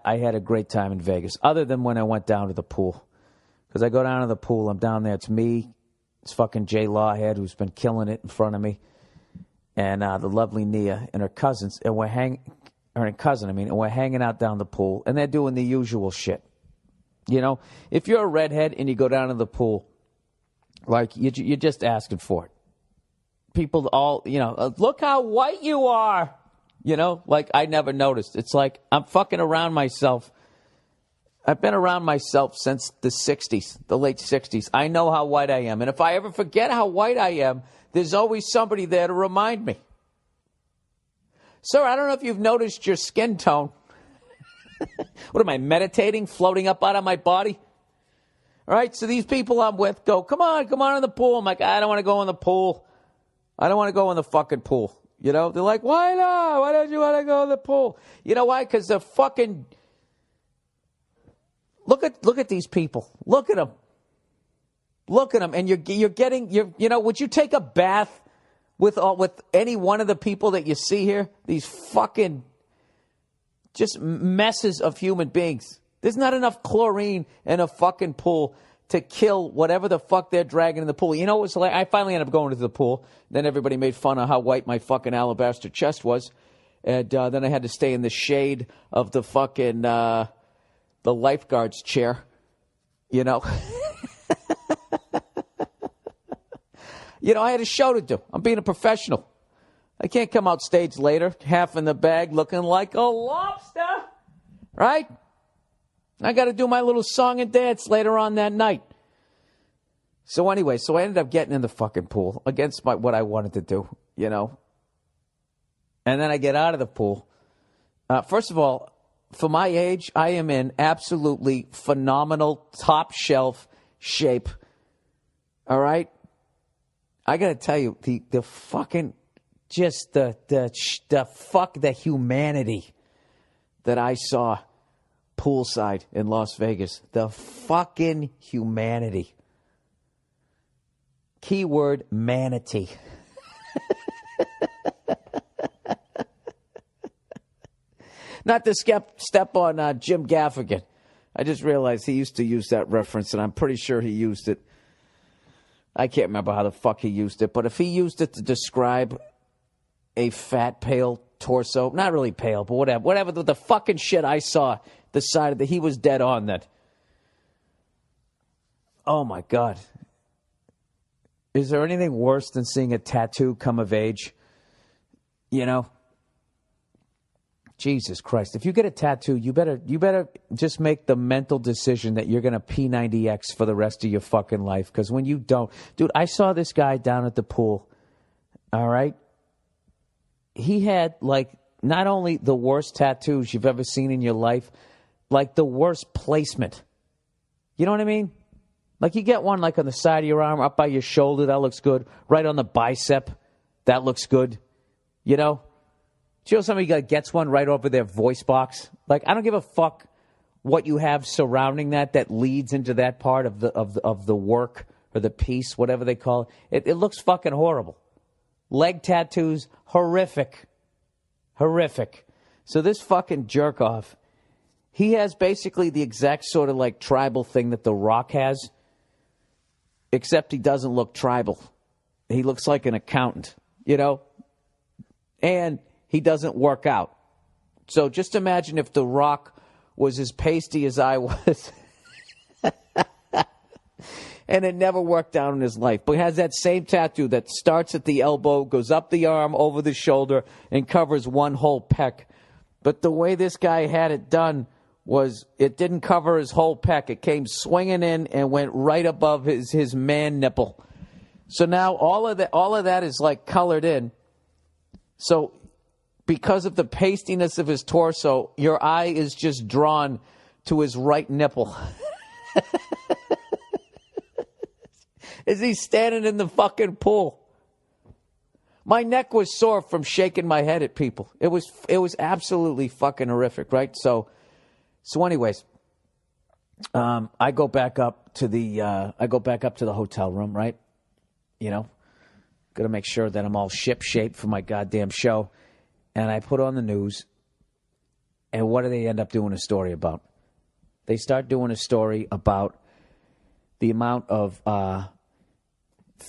I had a great time in Vegas, other than when I went down to the pool. Because I go down to the pool, I'm down there, it's me, it's fucking Jay Lawhead, who's been killing it in front of me, and the lovely Nia and her cousins, and we're hanging out down the pool, and they're doing the usual shit. You know, if you're a redhead and you go down to the pool, like, you're just asking for it. People all, look how white you are. Like, I never noticed. It's like I'm fucking around myself. I've been around myself since the 60s, the late 60s. I know how white I am. And if I ever forget how white I am, there's always somebody there to remind me. Sir, I don't know if you've noticed your skin tone. What am I, meditating, floating up out of my body? All right, so these people I'm with go, come on in the pool. I'm like, I don't want to go in the pool. I don't want to go in the fucking pool. They're like, why not? Why don't you want to go in the pool? You know why? Because the fucking... Look at these people. Look at them. Look at them. And would you take a bath with any one of the people that you see here? These fucking just messes of human beings. There's not enough chlorine in a fucking pool to kill whatever the fuck they're dragging in the pool. You know what's like? I finally ended up going to the pool. Then everybody made fun of how white my fucking alabaster chest was. And then I had to stay in the shade of the fucking the lifeguard's chair. I had a show to do. I'm being a professional. I can't come out stage later, half in the bag, looking like a lobster. Right? I got to do my little song and dance later on that night. So anyway, I ended up getting in the fucking pool against what I wanted to do, And then I get out of the pool. First of all, for my age, I am in absolutely phenomenal, top shelf shape. All right? I got to tell you, the fucking, just the humanity that I saw poolside in Las Vegas. The fucking humanity. Keyword, manatee. Not to step on Jim Gaffigan. I just realized he used to use that reference, and I'm pretty sure he used it. I can't remember how the fuck he used it, but if he used it to describe a fat, pale torso, not really pale, but whatever the fucking shit I saw, decided that he was dead on that. Oh, my God. Is there anything worse than seeing a tattoo come of age? Jesus Christ. If you get a tattoo, you better just make the mental decision that you're going to P90X for the rest of your fucking life. Because when you don't... Dude, I saw this guy down at the pool. All right? He had, not only the worst tattoos you've ever seen in your life, the worst placement. You know what I mean? You get one, on the side of your arm, up by your shoulder, that looks good. Right on the bicep, that looks good. Do you know somebody gets one right over their voice box? I don't give a fuck what you have surrounding that leads into that part of the work or the piece, whatever they call it. It looks fucking horrible. Leg tattoos, horrific. Horrific. So this fucking jerk-off, he has basically the exact sort of tribal thing that The Rock has, except he doesn't look tribal. He looks like an accountant, And he doesn't work out. So just imagine if The Rock was as pasty as I was. And it never worked out in his life. But he has that same tattoo that starts at the elbow, goes up the arm, over the shoulder, and covers one whole pec. But the way this guy had it done was it didn't cover his whole pec. It came swinging in and went right above his man nipple. So now all of that is colored in. So because of the pastiness of his torso, your eye is just drawn to his right nipple. As he's standing in the fucking pool. My neck was sore from shaking my head at people. It was absolutely fucking horrific, right? So anyways, I go back up to the hotel room, right? Got to make sure that I'm all ship shape for my goddamn show. And I put on the news, And what do they end up doing a story about? They start doing a story about the amount of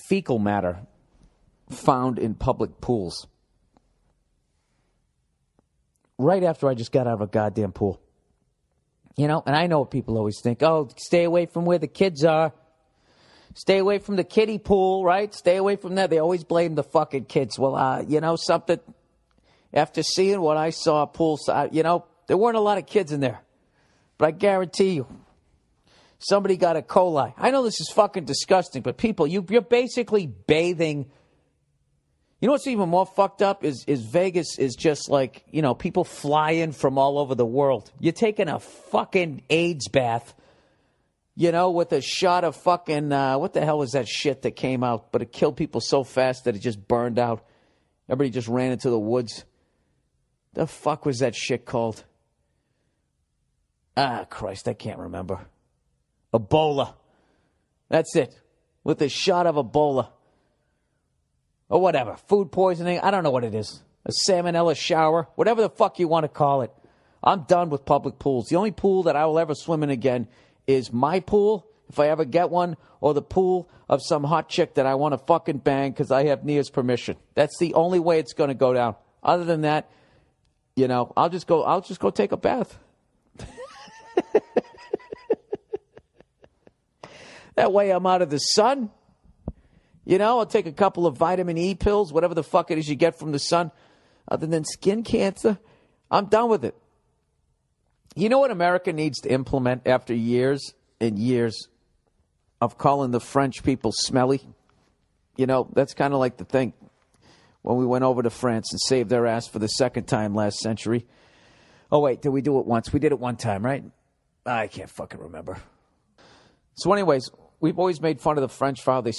fecal matter found in public pools. Right after I just got out of a goddamn pool. You know, and I know what people always think. Oh, stay away from where the kids are. Stay away from the kiddie pool, right? Stay away from that. They always blame the fucking kids. Well, you know, something, after seeing what I saw poolside, you know, there weren't a lot of kids in there. But I guarantee you, somebody got E. coli. I know this is fucking disgusting, but people, you're basically bathing. You know what's even more fucked up is Vegas is just like, you know, people fly in from all over the world. You're taking a fucking AIDS bath, you know, with a shot of fucking, what the hell was that shit that came out? But it killed people so fast that it just burned out. Everybody just ran into the woods. The fuck was that shit called? Ah, Christ, I can't remember. Ebola. That's it. With a shot of Ebola. Or whatever. Food poisoning. I don't know what it is. A salmonella shower. Whatever the fuck you want to call it. I'm done with public pools. The only pool that I will ever swim in again is my pool, if I ever get one, or the pool of some hot chick that I want to fucking bang because I have Nia's permission. That's the only way it's going to go down. Other than that, you know, I'll just go take a bath. That way I'm out of the sun. You know, I'll take a couple of vitamin E pills, whatever the fuck it is you get from the sun. Other than skin cancer, I'm done with it. You know what America needs to implement after years and years of calling the French people smelly? You know, that's kind of like the thing when we went over to France and saved their ass for the second time last century. Oh, wait, did we do it once? We did it one time, right? I can't fucking remember. So anyways, we've always made fun of the French for how they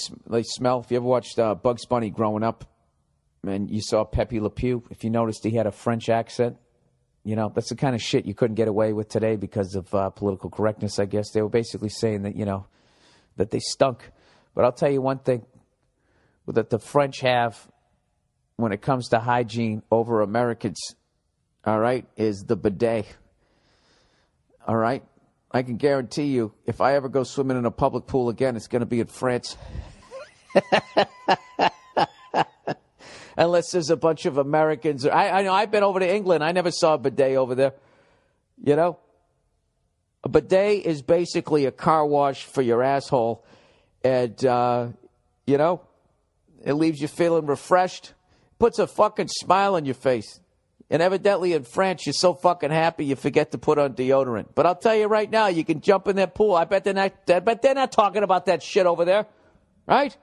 smell. If you ever watched Bugs Bunny growing up and you saw Pepe Le Pew, if you noticed he had a French accent, you know, that's the kind of shit you couldn't get away with today because of political correctness, I guess. They were basically saying that, you know, that they stunk. But I'll tell you one thing that the French have when it comes to hygiene over Americans, all right, is the bidet. All right? I can guarantee you, if I ever go swimming in a public pool again, it's going to be in France. Unless there's a bunch of Americans. I know I've been over to England. I never saw a bidet over there. You know? A bidet is basically a car wash for your asshole. And, you know, it leaves you feeling refreshed. Puts a fucking smile on your face. And evidently in France, you're so fucking happy you forget to put on deodorant. But I'll tell you right now, you can jump in that pool. I bet they're not talking about that shit over there. Right?